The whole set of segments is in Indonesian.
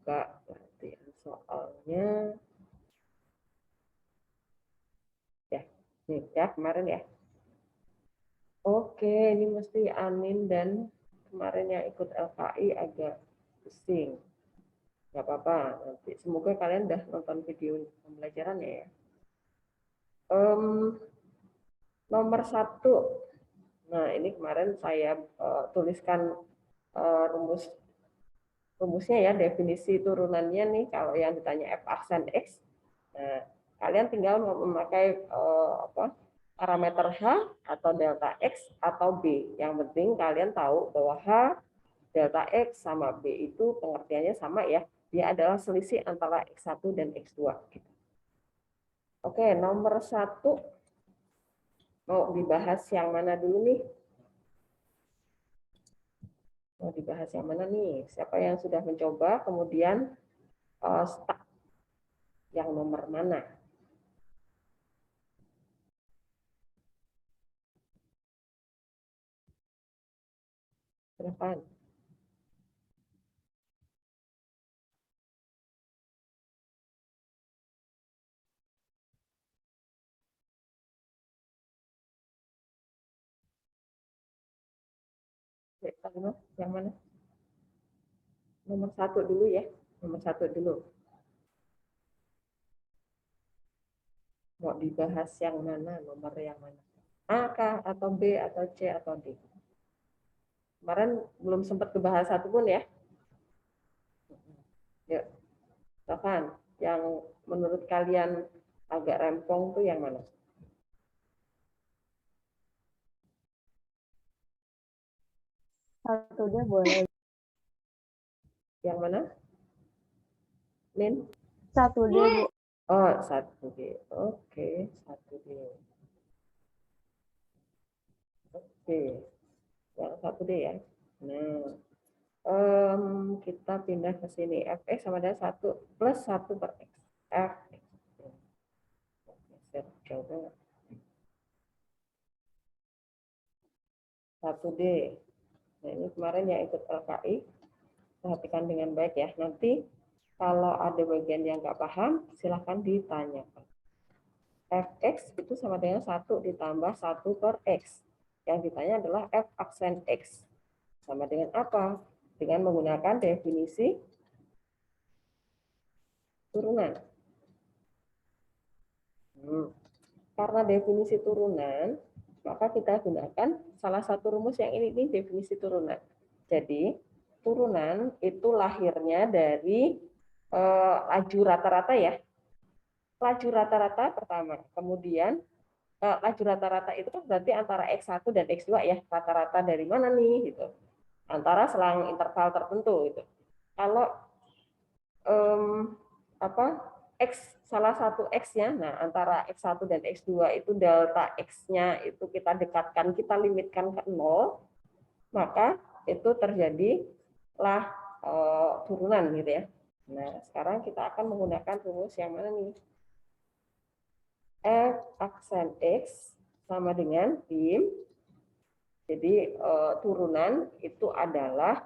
buka latihan soalnya. Ya, nih ya kemarin ya. Oke, ini mesti Anin dan kemarin yang ikut LKI agak pusing. Nggak apa-apa, nanti semoga kalian udah nonton video pembelajarannya ya. Nomor 1. Nah, ini kemarin saya tuliskan rumusnya ya, definisi turunannya nih. Kalau yang ditanya f aksen x, nah, kalian tinggal memakai parameter h atau delta x atau b. Yang penting kalian tahu bahwa h, delta x sama b itu pengertiannya sama ya. Dia adalah selisih antara x1 dan x2. Oke, nomor 1 mau dibahas yang mana dulu nih? Mau dibahas yang mana nih? Siapa yang sudah mencoba, kemudian stuck yang nomor mana? Silakan. Yang mana? Nomor 1 dulu ya. Nomor 1 dulu. Mau dibahas yang mana? Nomor yang mana? A kah? Atau B? Atau C? Atau D? Kemarin belum sempat kebahas satu pun ya. Yuk, silakan. Yang menurut kalian agak rempong tuh yang mana? Satu dia boleh. Yang mana? Min? Satu dia, Bu. Oh, 1D. Oke, 1D. Oke, yang 1D ya. Nah, kita pindah ke sini. Fx sama dengan 1 plus 1 per x. Fx. Jauh banget. 1D. Nah, ini kemarin yang ikut LKI, perhatikan dengan baik ya. Nanti kalau ada bagian yang nggak paham, silahkan ditanyakan. Fx itu sama dengan 1 ditambah 1 per x. Yang ditanya adalah f aksen x. Sama dengan apa? Dengan menggunakan definisi turunan. Karena definisi turunan, maka kita gunakan salah satu rumus yang ini definisi turunan. Jadi, turunan itu lahirnya dari laju rata-rata ya. Laju rata-rata pertama. Kemudian, laju rata-rata itu berarti antara X1 dan X2 ya. Rata-rata dari mana nih? Gitu. Antara selang interval tertentu. Gitu. Kalau salah satu x-nya, nah antara x1 dan x2 itu delta x-nya itu kita dekatkan, kita limitkan ke 0, maka itu terjadilah turunan gitu ya. Nah, sekarang kita akan menggunakan rumus yang mana nih? F aksen x sama dengan BIM. Jadi turunan itu adalah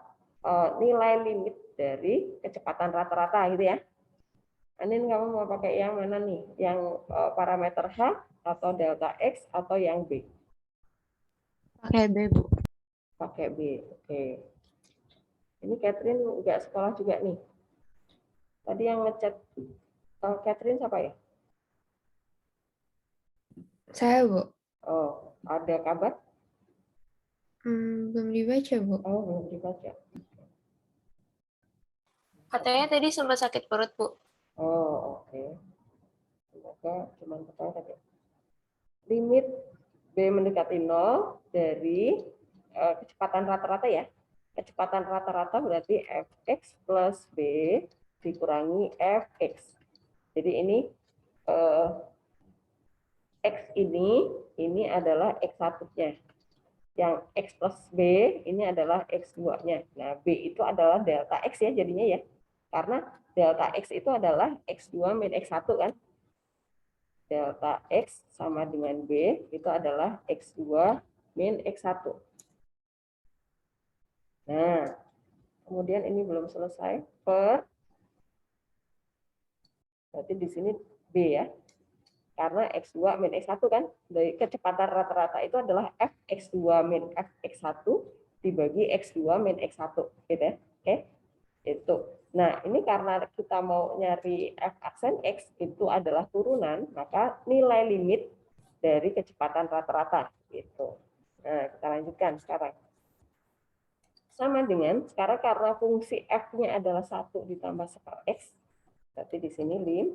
nilai limit dari kecepatan rata-rata gitu ya. Anin, kamu mau pakai yang mana nih? Yang parameter H atau delta X atau yang B? Pakai B, Bu. Pakai B, oke. Ini Catherine nggak sekolah juga nih. Tadi yang ngechat Catherine siapa ya? Saya, Bu. Oh, ada kabar? Belum dibaca, Bu. Oh, belum dibaca. Katanya tadi sempat sakit perut, Bu. Oh, oke. Semoga cuma ketawa tadi. Limit B mendekati 0 dari kecepatan rata-rata ya. Kecepatan rata-rata berarti Fx plus B dikurangi Fx. Jadi ini X ini adalah X1-nya. Yang X plus B ini adalah X2-nya. Nah, B itu adalah delta X ya jadinya ya. Karena delta X itu adalah X2 min X1 kan. Delta X sama dengan B itu adalah X2 min X1. Nah, kemudian ini belum selesai per Berarti di sini B ya. Karena X2 min X1 kan, dari kecepatan rata-rata itu adalah Fx2 min Fx1 dibagi X2 min X1 gitu ya. Oke. Itu. Nah, ini karena kita mau nyari F aksen X itu adalah turunan, maka nilai limit dari kecepatan rata-rata gitu. Nah, kita lanjutkan sekarang. Sama dengan sekarang karena fungsi F-nya adalah 1 ditambah sekar X, berarti di sini lim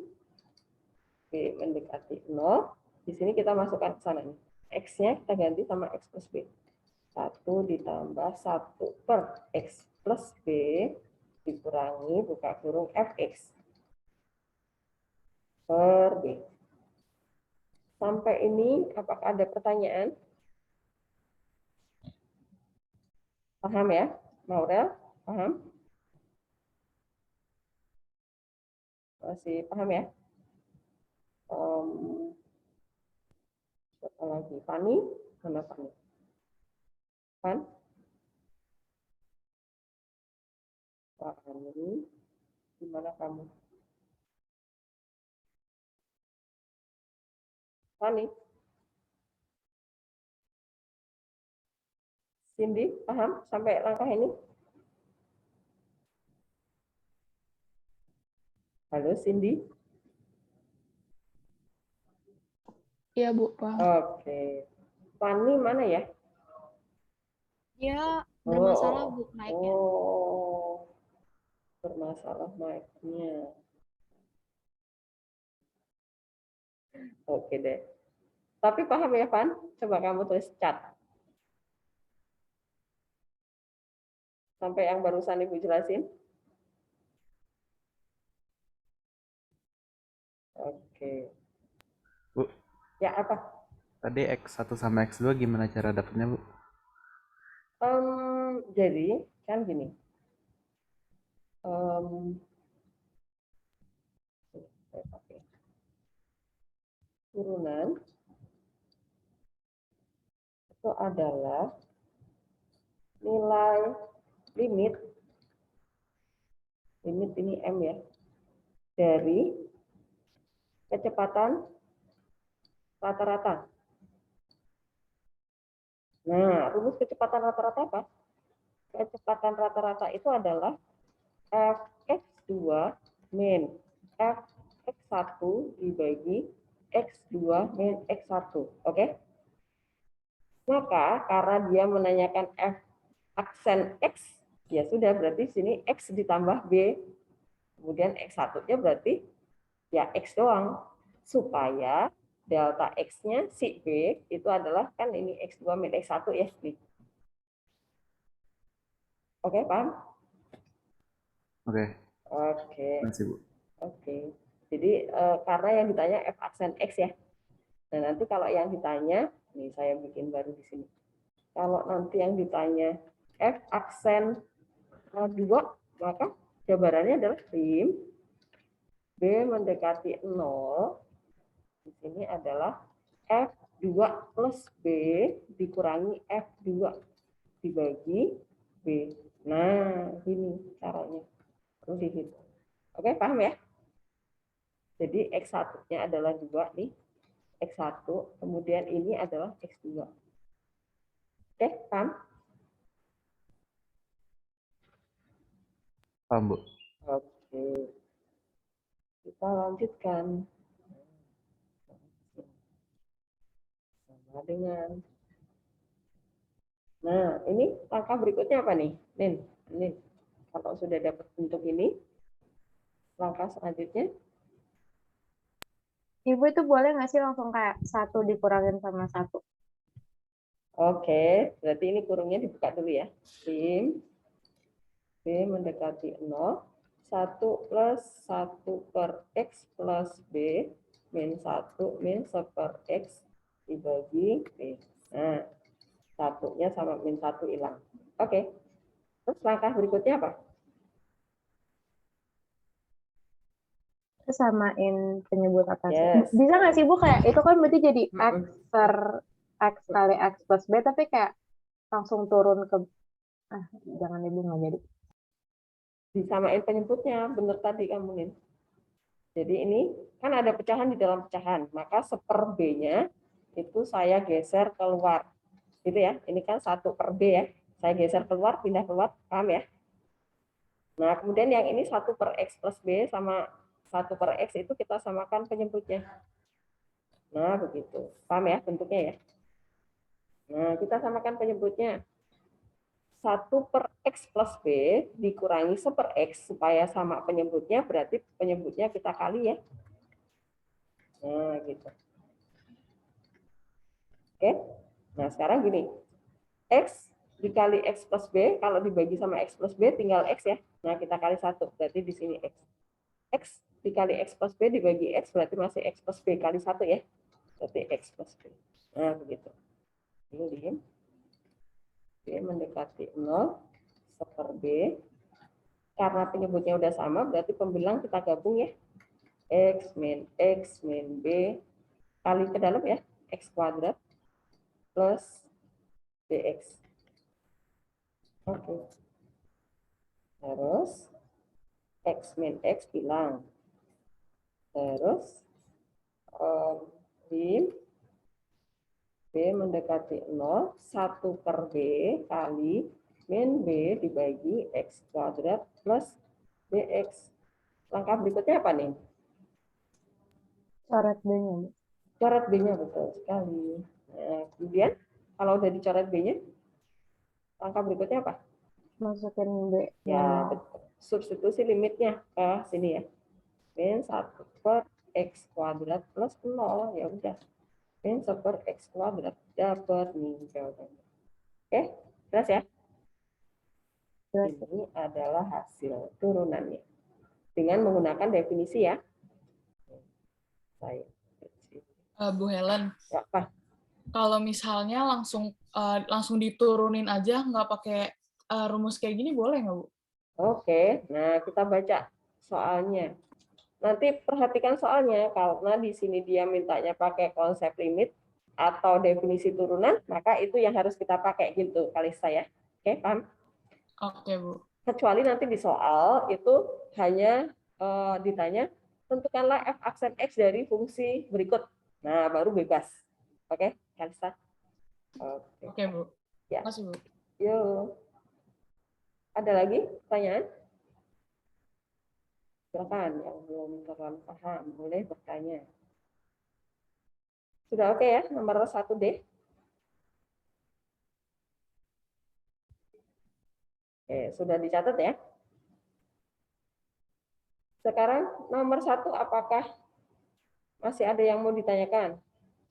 B mendekati 0. Di sini kita masukkan ke sana nih. X-nya kita ganti sama X plus B. 1 ditambah 1 per X plus B dikurangi buka kurung Fx per B. Sampai ini apakah ada pertanyaan? Paham ya, Maurel? Paham? Masih paham ya? Siapa lagi? Fani? Mana Fani? Fan? Fani? Gimana kamu? Fani? Cindy? Paham sampai langkah ini? Halo Cindy? Iya, Bu. Paham. Oke. Fani mana ya? Dia bermasalah Bu mic-nya. Oh, bermasalah mic-nya. Oke deh. Tapi paham ya, Van? Coba kamu tulis chat. Sampai yang barusan Ibu jelasin. Oke. Bu, Ya, apa? tadi X1 sama X2 gimana cara dapetnya, Bu? Jadi, kan gini. Saya pakai turunan itu adalah nilai limit ini M ya, dari kecepatan rata-rata. Nah, rumus kecepatan rata-rata apa? Kecepatan rata-rata itu adalah Fx2 min Fx1 dibagi X2 min X1. Oke? Maka karena dia menanyakan F aksen X, ya sudah berarti sini X ditambah B. Kemudian X1-nya berarti ya X doang. Supaya delta X-nya si B itu adalah kan ini X2 min X1 ya. Oke, paham? Oke, Oke. masih, Bu. Oke. Jadi karena yang ditanya F aksen X ya. Nah, nanti kalau yang ditanya, nih saya bikin baru di sini. Kalau nanti yang ditanya F aksen 2, maka jawabannya adalah lim B mendekati 0. Di sini adalah F2 plus B dikurangi F2 dibagi B. Nah, ini caranya. Perlu dihitung. Oke, paham ya? Jadi X1-nya adalah 2 nih. X1, kemudian ini adalah X2. Oke, paham? Paham, Bu? Oke. Kita lanjutkan. Sama dengan. Nah, ini langkah berikutnya apa nih? Nin, kalau sudah dapat bentuk ini, langkah selanjutnya. Ibu itu boleh nggak sih langsung kayak 1 dikurangin sama 1? Oke, berarti ini kurungnya dibuka dulu ya. Lim B mendekati 0. 1 plus 1 per X plus B min 1 min 1 per X dibagi B. Nah, satunya sama min 1 hilang. Oke, terus langkah berikutnya apa? Terus samain penyebut atasnya. Yes. Bisa nggak sih Bu kayak itu kan berarti jadi X Mm-mm. per X kali X plus B tapi kayak langsung turun ke jangan Ibu nggak jadi. Disamain penyebutnya, bener tadi kamu Nin. Jadi ini kan ada pecahan di dalam pecahan, maka 1/B-nya itu saya geser keluar. Gitu ya. Ini kan 1/B ya. Saya geser keluar, pindah keluar, paham ya? Nah, kemudian yang ini 1/X plus B sama 1/X itu kita samakan penyebutnya. Nah, begitu. Paham ya bentuknya ya? Nah, kita samakan penyebutnya. 1/X plus B dikurangi 1/X supaya sama penyebutnya, berarti penyebutnya kita kali ya. Nah, gitu. Oke. Nah, sekarang gini. X dikali X plus B, kalau dibagi sama X plus B tinggal X ya. Nah, kita kali 1, berarti di sini X. X dikali X plus B dibagi X, berarti masih X plus B kali 1 ya. Berarti X plus B. Nah, begitu. Ini B mendekati 0, 1/B. Karena penyebutnya udah sama, berarti pembilang kita gabung ya. X min B kali ke dalam ya. X kuadrat plus BX. Oke. Terus X min X hilang. Terus di B mendekati 0, 1/B kali min B dibagi X kuadrat plus BX. Langkah berikutnya apa nih? Coret B-nya, Bu. Coret B-nya, betul sekali. Nah, kemudian kalau udah dicoret B-nya, langkah berikutnya apa? Masukin B. Ya, betul. Substitusi limitnya ke sini ya. Min 1/X kuadrat plus 0. Ya udah. Min 1/X kuadrat. Dapat nih jawabannya. Oke, jelas ya? Jelas. Ini adalah hasil turunannya. Dengan menggunakan definisi ya. Saya. Bu Helen, Ya, apa? kalau misalnya langsung diturunin aja nggak pakai rumus kayak gini boleh nggak, Bu? Oke, nah kita baca soalnya. Nanti perhatikan soalnya, karena di sini dia mintanya pakai konsep limit atau definisi turunan, maka itu yang harus kita pakai gitu, Kalista ya. Oke, paham? Oke, Bu. Kecuali nanti di soal itu hanya ditanya, tentukanlah f aksen x dari fungsi berikut. Nah, baru bebas. Oke, Kalista? Oke. Oke, Bu. Ya, Makasih, Bu. yuk. Ada lagi pertanyaan? Silakan yang belum terlalu paham, boleh bertanya. Sudah oke ya, nomor 1D? Oke, sudah dicatat ya. Sekarang nomor 1, apakah masih ada yang mau ditanyakan?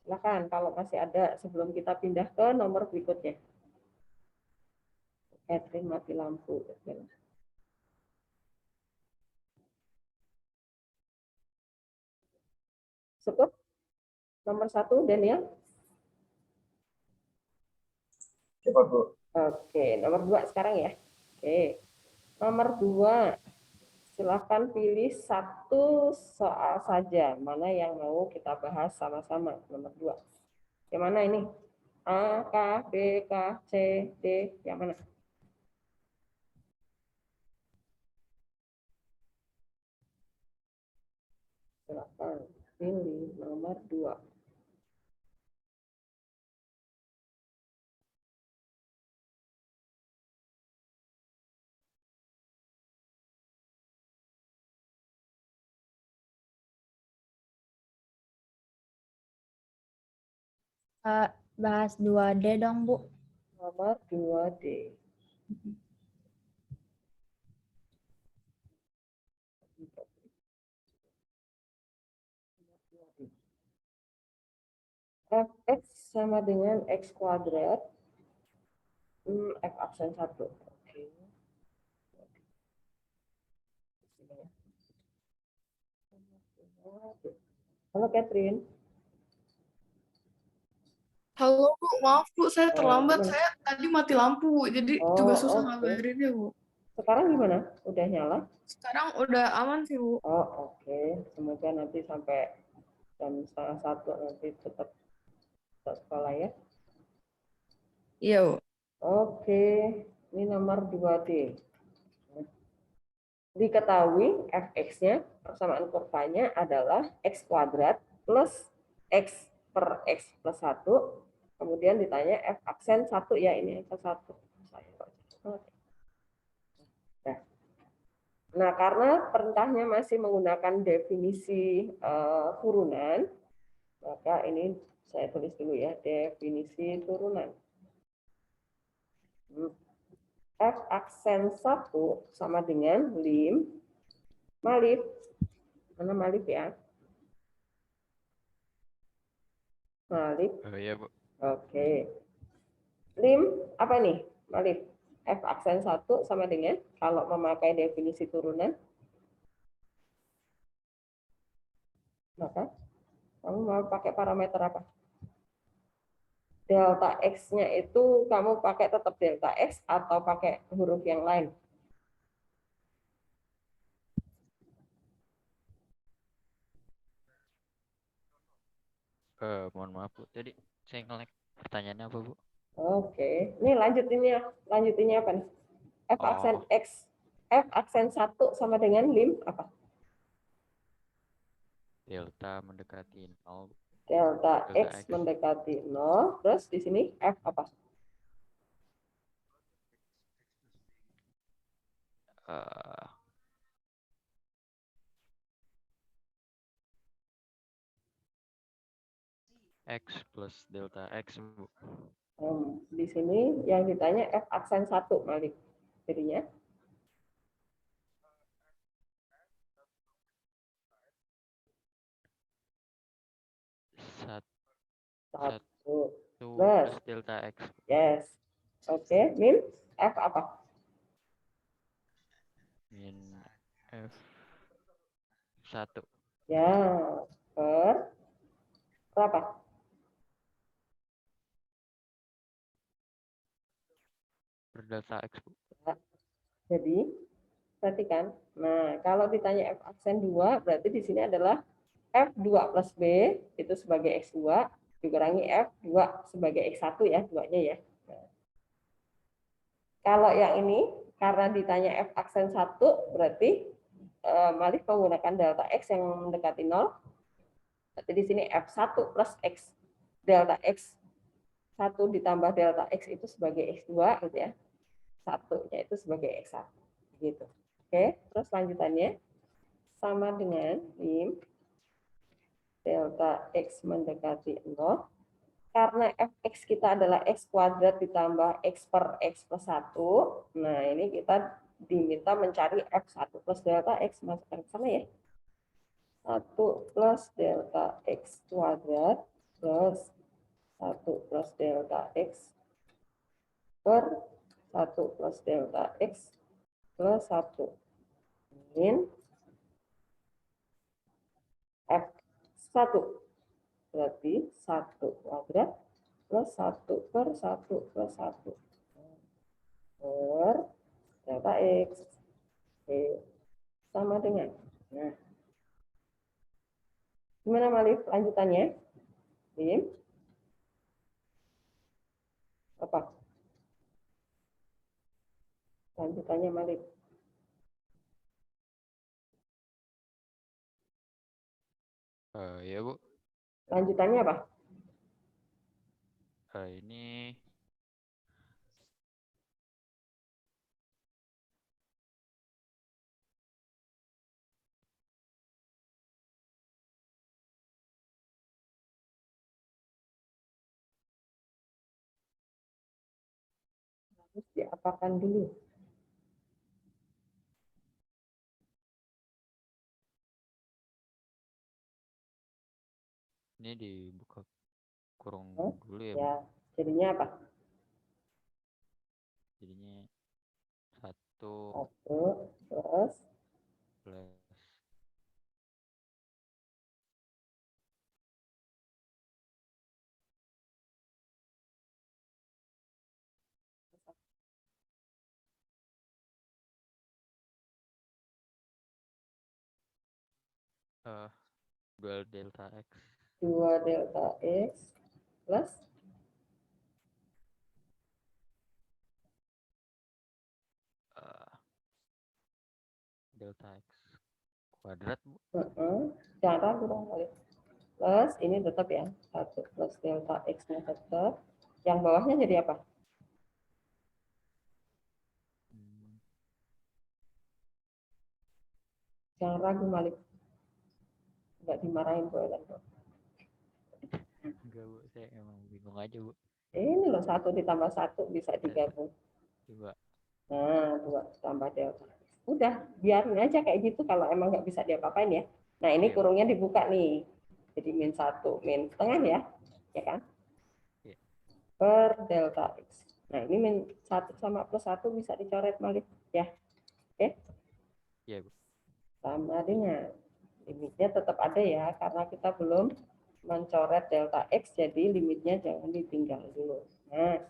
Silakan kalau masih ada sebelum kita pindah ke nomor berikutnya. Catherine mati lampu. Cukup? Nomor 1, Daniel? Coba, Bu. Oke, nomor 2 sekarang ya. Oke, nomor 2. Silakan pilih satu soal saja. Mana yang mau kita bahas sama-sama. Nomor 2. Yang mana ini? A, K, B, K, C, D. Yang mana? Silakan pilih nomor 2. Bahas 2D dong, Bu. Nomor 2D. Fx sama dengan X kuadrat. F aksen 1. Oke. Halo Catherine. Halo Bu, maaf Bu, saya terlambat. Gimana? Saya tadi mati lampu, jadi juga susah Oke. ngabarinnya Bu. Sekarang gimana? Udah nyala? Sekarang udah aman sih Bu. Oh, oke. Semoga nanti sampai jam 1:30 nanti tetap sekolah ya. Iya Bu. Oke, ini nomor 2D. diketahui fx-nya, persamaan kurvanya adalah x kuadrat plus x per x plus 1. Kemudian ditanya f aksen 1 ya, ini f 1. Nah, karena perintahnya masih menggunakan definisi turunan, maka ini saya tulis dulu ya, definisi turunan. F aksen 1 sama dengan lim malif. Mana malif ya? Malif. Oh iya, Bu. Oke. Lim apa nih? Malif. F aksen 1 sama dengan kalau memakai definisi turunan. Maka kamu mau pakai parameter apa? Delta X-nya itu kamu pakai tetap delta X atau pakai huruf yang lain? Mohon maaf, Bu. Tadi saya nge-lag. Pertanyaannya apa, Bu? Oke. Ini lanjutinnya apa nih? F aksen Oh, X. F aksen 1 sama dengan lim apa? delta mendekati 0. Delta Delta X X. mendekati 0. Terus di sini F apa? Eh, X plus delta X, Bu. Di sini yang ditanya F aksen 1, Malik. Jadinya Satu 1 plus plus. delta X. Yes. Oke, min F apa? Min F 1 Ya, per berapa? per delta X, Bu. Jadi, perhatikan. Nah, kalau ditanya F aksen 2, berarti di sini adalah F2 plus B, itu sebagai X2, dikurangi F2 sebagai X1 ya, duanya ya. Nah, kalau yang ini, karena ditanya F aksen 1, berarti Malik menggunakan delta X yang mendekati 0. Berarti di sini F1 plus X. Delta X1 ditambah delta X itu sebagai X2, gitu ya. Satunya itu sebagai X1. Gitu. Oke, terus lanjutannya sama dengan lim delta X mendekati 0. Karena fx kita adalah x kuadrat ditambah x per x plus 1. Nah, ini kita diminta mencari f1 plus delta x. Masukkan ke sana ya. 1 plus delta x kuadrat plus 1 plus delta x per 1 plus delta x plus 1 min f1. Berarti 1 kuadrat plus 1 per 1 plus 1 per delta X. Oke. Sama dengan. Nah. Gimana Malif lanjutannya? Lim. Apa? Lanjutannya Malif. Ya, Bu. Lanjutannya apa? Ini Harus diapakan dulu. dibuka kurung Oh, dulu ya, Bu. ya, jadinya apa? Jadinya 1 1 plus plus dual delta X 2 delta X plus delta X kuadrat, Bu. Jangan ragu dong, Malik. Plus, ini tetap ya. 1 plus delta X-nya tetap. Yang bawahnya jadi apa? Hmm, Jangan ragu, Malik. Nggak dimarahin, Bu Ellen. enggak, Bu. Saya emang bingung aja, Bu. Ini loh, 1 ditambah 1 bisa digabung. Coba. Nah, 2 tambah delta X. Udah, biarin aja kayak gitu kalau emang nggak bisa diapa-apain ya. Nah, ini Iya, Bu. kurungnya dibuka nih. Jadi min 1, min setengah ya kan? Iya. Per delta X. Nah, ini min 1 sama plus 1 bisa dicoret, Malik. Ya, oke? Iya, Bu. Sama dengan limitnya tetap ada ya, karena kita belum mencoret delta X, jadi limitnya jangan ditinggal dulu. Nah,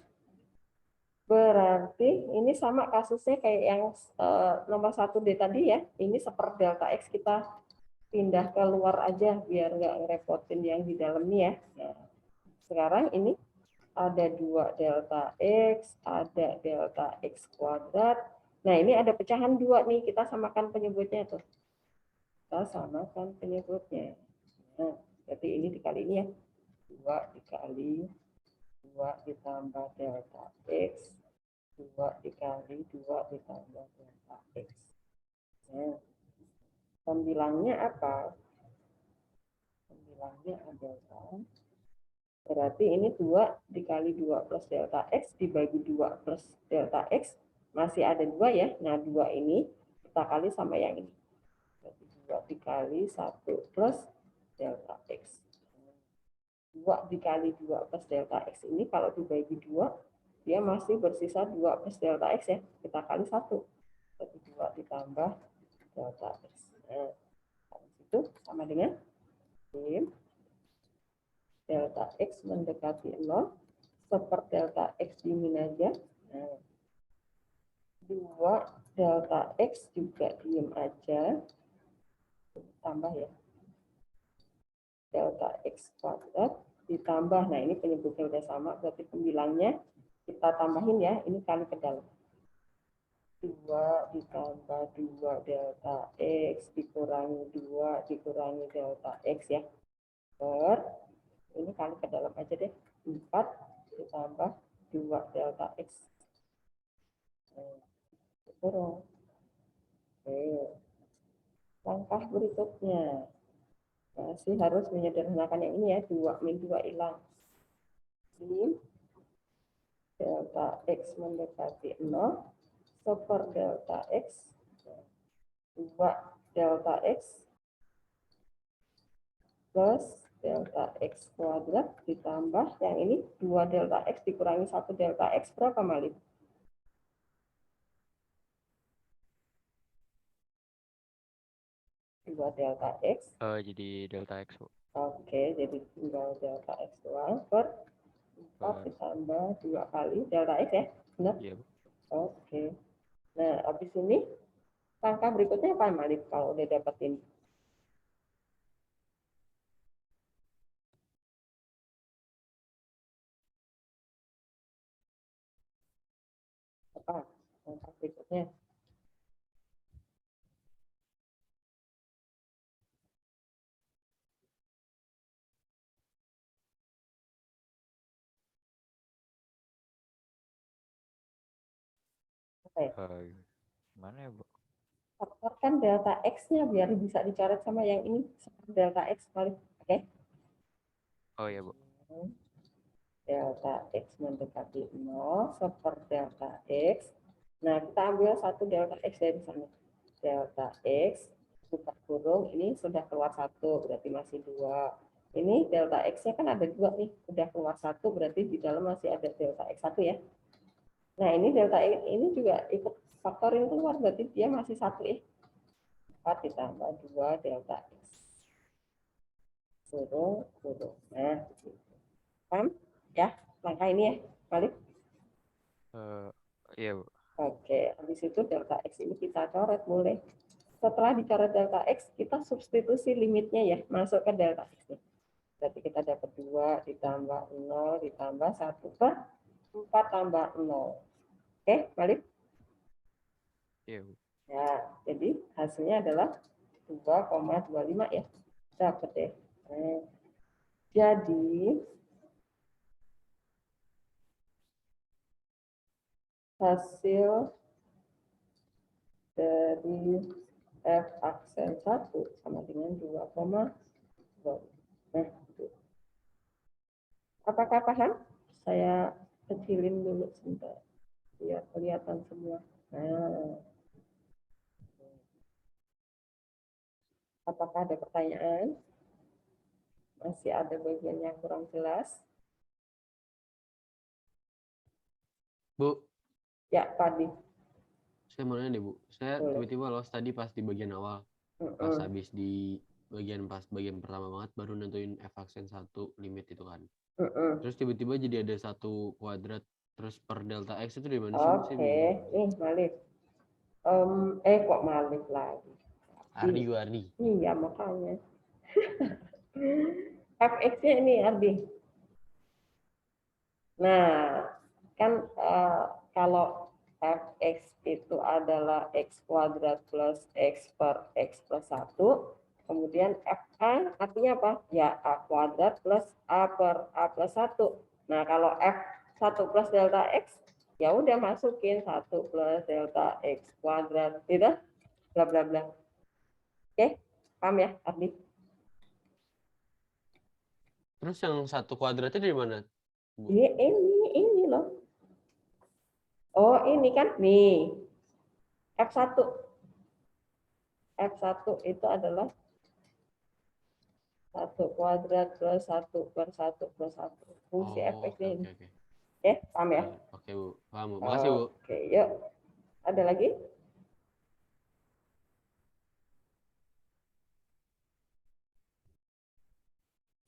berarti ini sama kasusnya kayak yang nomor 1D tadi ya. Ini seper delta X kita pindah keluar aja biar nggak ngerepotin yang di dalam nih ya. Nah, sekarang ini ada 2 delta X, ada delta X kuadrat. Nah, ini ada pecahan 2 nih, kita samakan penyebutnya tuh. Kita samakan penyebutnya. Nah, berarti ini dikali ini ya. 2 dikali 2 ditambah delta X. 2 dikali 2 ditambah delta X. Nah, pembilangnya apa? Pembilangnya adalah, berarti ini 2 dikali 2 plus delta X dibagi 2 plus delta X. Masih ada 2 ya. Nah, 2 ini kita kali sama yang ini. Berarti 2 dikali 1 plus delta X. 2 dikali 2 plus delta X ini kalau dibagi 2, dia masih bersisa 2 plus delta X ya. Kita kali 1. Berarti 2 ditambah delta X. Nah, itu sama dengan delta X mendekati 0, seper delta X dimin aja. Nah, 2 delta X juga diem aja. Tambah ya. Delta X kuadrat ditambah, nah ini penyebutnya udah sama, berarti pembilangnya kita tambahin ya, ini kali ke dalam. 2 ditambah 2 delta X dikurangi 2 dikurangi delta X ya. Per, ini kali ke dalam aja deh. 4 ditambah 2 delta X. Kurang. Oke. Langkah berikutnya. Masih harus menyederhanakan yang ini ya. 2 min 2 hilang. Min delta X mendekati 0. Seper delta X. 2 delta X plus delta X kuadrat ditambah yang ini 2 delta X dikurangi 1 delta X berapa, Malik? 2 delta X. Jadi delta X, Bu. Oke, jadi tinggal delta X doang per 4 ditambah 2 kali delta X ya, benar? Iya, Bu. Oke. Nah, habis ini langkah berikutnya apa, Malik, kalau udah dapetin? Apa langkah berikutnya? Oke. Gimana ya, Bu? Faktorkan delta X-nya biar bisa dicoret sama yang ini, seperti delta X Malik. Oke. Oh ya, Bu. Delta X mendekati 0 seper delta X. Nah, kita ambil 1 delta X dari sana. Delta X, buka kurung, ini sudah keluar 1, berarti masih 2. Ini delta X-nya kan ada 2 nih, udah keluar 1, berarti di dalam masih ada delta X1 ya. Nah, ini delta X ini juga ikut faktorin keluar, berarti dia masih 1 ya. 4 ditambah 2 delta X. Kurung. Nah, paham? Ya, langkah ini ya, balik. Iya, Bu. Oke, habis itu delta X ini kita coret mulai. Setelah dicoret delta X, kita substitusi limitnya ya, masuk ke delta X. Berarti kita dapat 2 ditambah 0 ditambah 1 per 4 tambah 0. Oke, balik. Iya, Bu. Ya, jadi hasilnya adalah 2,25 ya. Dapat ya. Nah, jadi hasil dari F aksen 1 sama dengan 2,2. Nah, itu. Apakah paham? Saya kecilin dulu sebentar biar kelihatan semua. Nah, apakah ada pertanyaan? Masih ada bagian yang kurang jelas? Bu, Ya, Padi. saya mau nanya deh, Bu. Saya Boleh. tiba-tiba lolos tadi pas di bagian awal. Pas habis di bagian pertama banget baru nentuin F aksen 1 limit itu kan. Terus tiba-tiba jadi ada satu kuadrat terus per delta X itu di mana sih, Bu? Saya Oke, bingung. Malik. Kok Malik lagi? Ardi. Iya, makanya. Fx-nya ini, Ardi. Nah, kan kalau fx itu adalah x kuadrat plus x per x plus 1, kemudian fa artinya apa? Ya, a kuadrat plus a per a plus 1. Nah, kalau f1 plus delta x, ya udah masukin 1 plus delta x kuadrat, gitu, bla bla bla. Oke, paham ya, Ardi? Terus yang satu kuadratnya dari mana, Bu? Ini loh. Oh, ini kan nih. F1. F1 itu adalah 1 kuadrat plus 1 per 1 plus 1. Fungsi fx-nya ini. Oke, paham ya? Oke, Bu. Paham, Bu. Makasih, Bu. Oke, yuk. Ada lagi?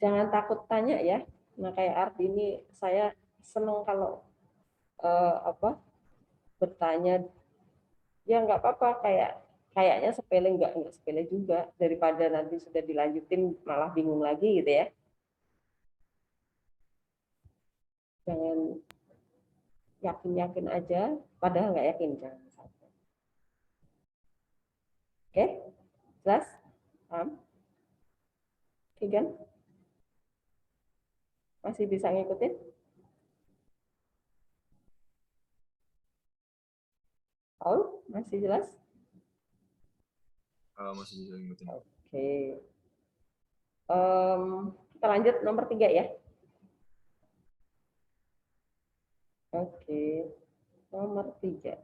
Jangan takut tanya ya. Nah, kayak Ardi ini saya senang kalau bertanya. Ya nggak apa-apa, kayaknya sepele, nggak sepele juga, daripada nanti sudah dilanjutin malah bingung lagi gitu ya. Jangan yakin-yakin aja, padahal nggak yakin. Jangan sampai. Oke, jelas? Paham? Oke kan? Masih bisa ngikutin? Paul, masih jelas? Masih bisa ngikutin. Oke. Kita lanjut nomor 3 ya. Oke, nomor 3.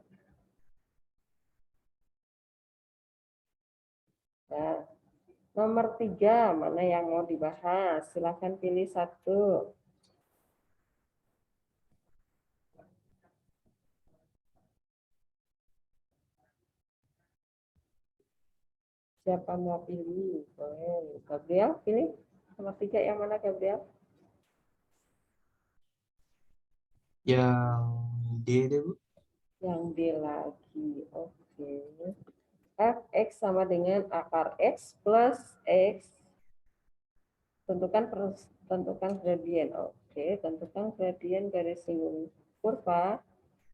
Nah, nomor 3, mana yang mau dibahas? Silakan pilih satu. Siapa mau pilih? Boleh. Gabriel, pilih. Nomor 3 yang mana, Gabriel? Yang D deh, Bu. Yang D lagi. Oke. Fx sama dengan akar x plus x. Tentukan gradien. Oke, tentukan gradien garis singgung kurva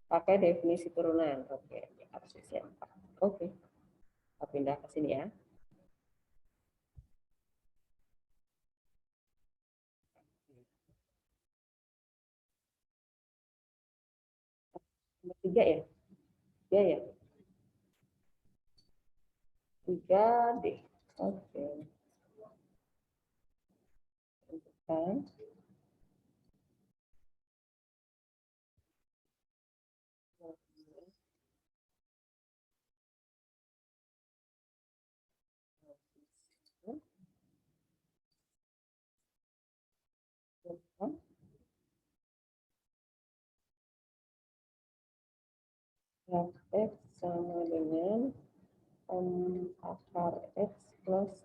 pakai definisi turunan. Oke, absisnya 4. Oke. Kita pindah ke sini ya. Nomor 3 ya? Ya ya. 3D. Oke. Tentukan. Fx sama dengan akar x plus.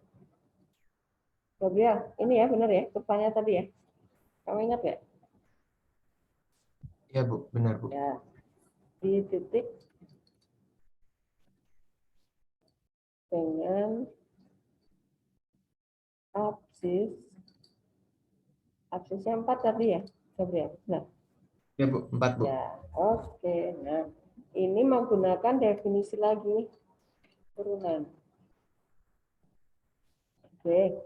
Gabriel, ini ya benar ya kurvanya tadi ya? Kamu ingat ya? Ya, Bu. Benar, Bu. Ya. Di titik dengan absisnya 4 tadi ya, Gabriel? Nah. Ya, Bu. 4, Bu. Ya, oke. Nah, ini menggunakan definisi lagi. turunan. Oke.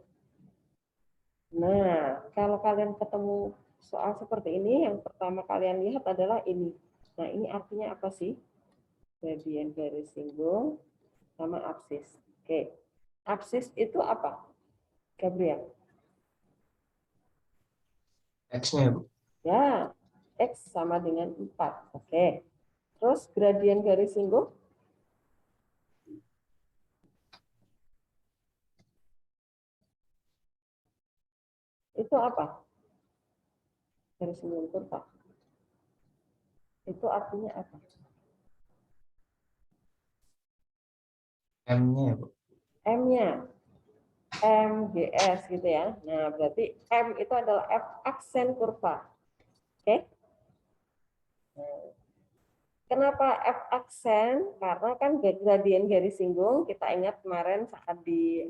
Nah, kalau kalian ketemu soal seperti ini, yang pertama kalian lihat adalah ini. Nah, ini artinya apa sih? Gradien garis singgung sama absis. Oke. Absis itu apa, Gabriel? X-nya ya, Bu. Ya, X sama dengan 4. Oke. Terus gradien garis singgung? Itu apa? Garis singgung kurva. Itu artinya apa? M-nya ya, Bu. M-nya. MGS gitu ya. Nah, berarti M itu adalah F aksen kurva. Oke. Nah, kenapa F aksen? Karena kan gradien garis singgung kita ingat kemarin saat di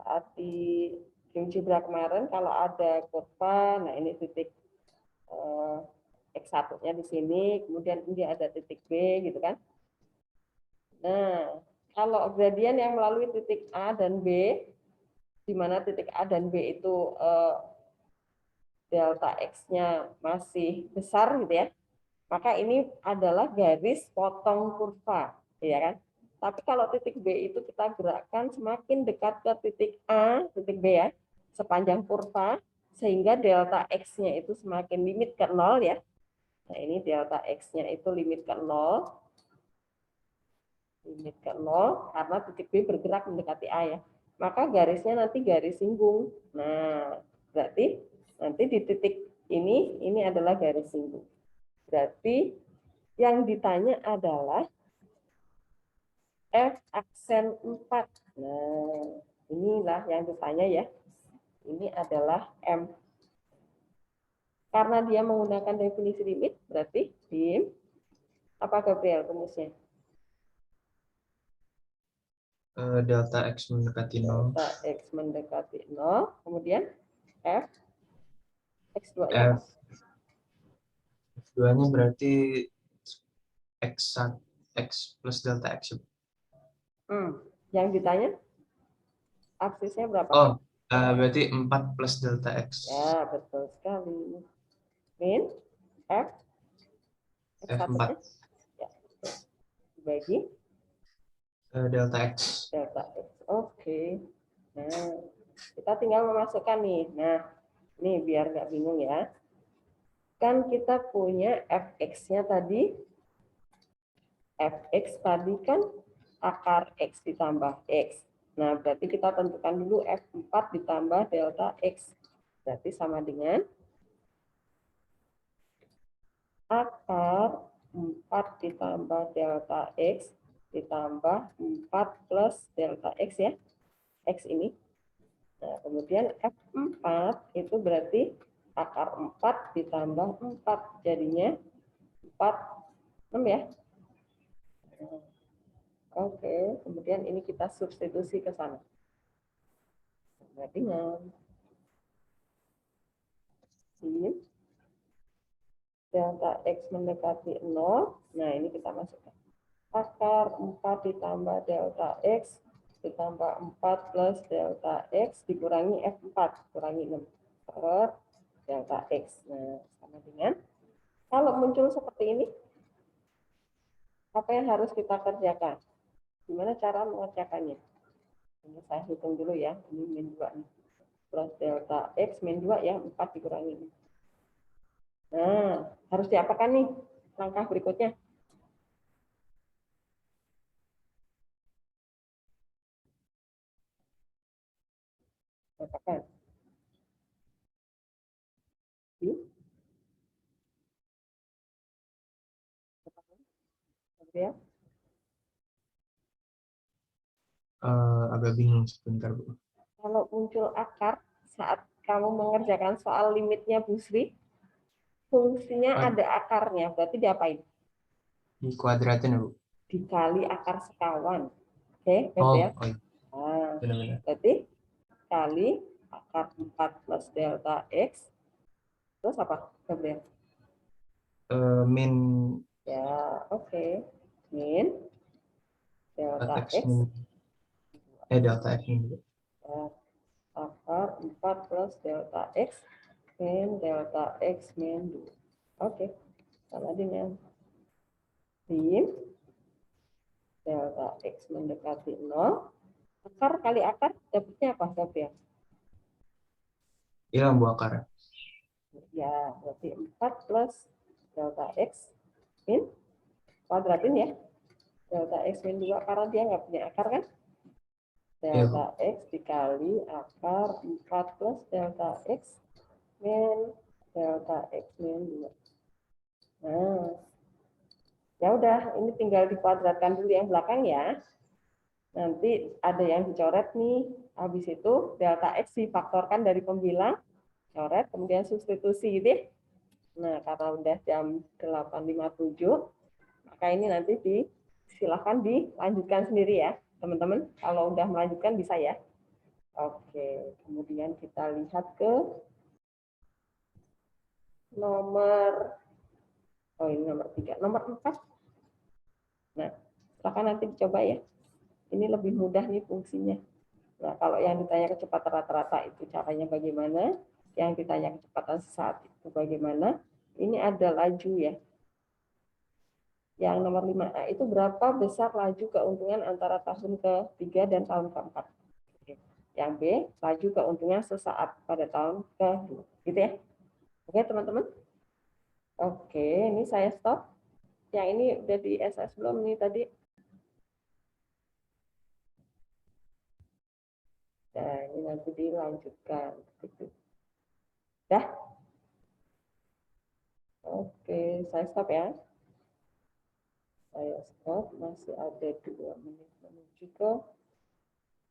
saat di GeoGebra kemarin kalau ada kurva, nah ini titik X1-nya di sini, kemudian ini ada titik B gitu kan. Nah, kalau gradien yang melalui titik A dan B, di mana titik A dan B itu delta X-nya masih besar gitu ya, maka ini adalah garis potong kurva, ya kan? Tapi kalau titik B itu kita gerakkan semakin dekat ke titik A, titik B ya, sepanjang kurva, sehingga delta X-nya itu semakin limit ke 0 ya. Nah, ini delta X-nya itu limit ke 0. Limit ke 0 karena titik B bergerak mendekati A ya. Maka garisnya nanti garis singgung. Nah, berarti nanti di titik ini adalah garis singgung. Berarti yang ditanya adalah F aksen 4. Nah, inilah yang ditanya ya. Ini adalah M. Karena dia menggunakan definisi limit, berarti dim. Apa Gabriel rumusnya? Delta X mendekati 0. Delta X mendekati 0. Kemudian F. X2-nya apa? X2-nya berarti X1, X plus delta X. Yang ditanya absisnya berapa? Oh, berarti 4 plus delta X. Ya, betul sekali. Min F F4. ya. Bagi Delta X. delta X. Oke. Nah, kita tinggal memasukkan nih. Nah, ini biar nggak bingung ya. Kan kita punya Fx-nya tadi. Fx tadi kan akar X ditambah X. Nah, berarti kita tentukan dulu F4 ditambah delta X. Berarti sama dengan akar 4 ditambah delta X ditambah 4 plus delta X ya. X ini. Nah, kemudian F4 itu berarti akar 4 ditambah 4. Jadinya 6 ya. Oke, kemudian ini kita substitusi ke sana. Dengan delta X mendekati 0. Nah, ini kita masukkan. Akar 4 ditambah delta X ditambah 4 plus delta X dikurangi F4, kurangi 6 per delta X. Nah, sama dengan, kalau muncul seperti ini, apa yang harus kita kerjakan? Gimana cara mengerjakannya? Ini saya hitung dulu ya, ini min 2 nih. Plus delta X min 2 ya, 4 dikurangi 6. Nah, harus diapakan nih langkah berikutnya? Katakan. Ya. Agak bingung sebentar, Bu. Kalau muncul akar saat kamu mengerjakan soal limitnya Bu Sri, fungsinya ada akarnya, berarti diapain? Di kuadratin, Bu. Dikali akar sekawan. Oke, ya? Nah, Benar-benar. berarti kali akar 4 plus delta X, terus apa, Gabriel? Min. Ya, oke. Min delta X X, min delta X min 2. akar 4 plus delta X min delta X min 2. Oke, sama dengan dim delta X mendekati 0. Akar kali akar dapatnya apa, Sofian? Hilang Bu akarnya. Ya, berarti 4 plus delta X min kuadratin ya. Delta X min 2 karena dia nggak punya akar kan? Iya, Bu. Delta X dikali akar 4 plus delta X min delta X min 2. Nah, ya udah, ini tinggal dikuadratkan dulu yang belakang ya. Nanti ada yang dicoret nih. Habis itu delta X difaktorkan dari pembilang, coret, kemudian substitusi gitu ya. Nah, karena udah jam 8.57, maka ini nanti silahkan dilanjutkan sendiri ya, teman-teman. Kalau udah melanjutkan bisa ya. Oke, kemudian kita lihat ke nomor, oh ini nomor 3, nomor 4. Nah, silakan nanti dicoba ya. Ini lebih mudah nih fungsinya. Nah, kalau yang ditanya kecepatan rata-rata itu caranya bagaimana? Yang ditanya kecepatan sesaat itu bagaimana? Ini ada laju ya. Yang nomor 5A itu berapa besar laju keuntungan antara tahun ke-3 dan tahun ke-4? Yang B, laju keuntungan sesaat pada tahun ke-2. Gitu ya. Oke, teman-teman? Oke, ini saya stop. Yang ini udah di SS belum nih tadi? Nah, ini nanti dilanjutkan. Dah? Oke, saya stop ya. Saya stop, masih ada 2 menit menuju ke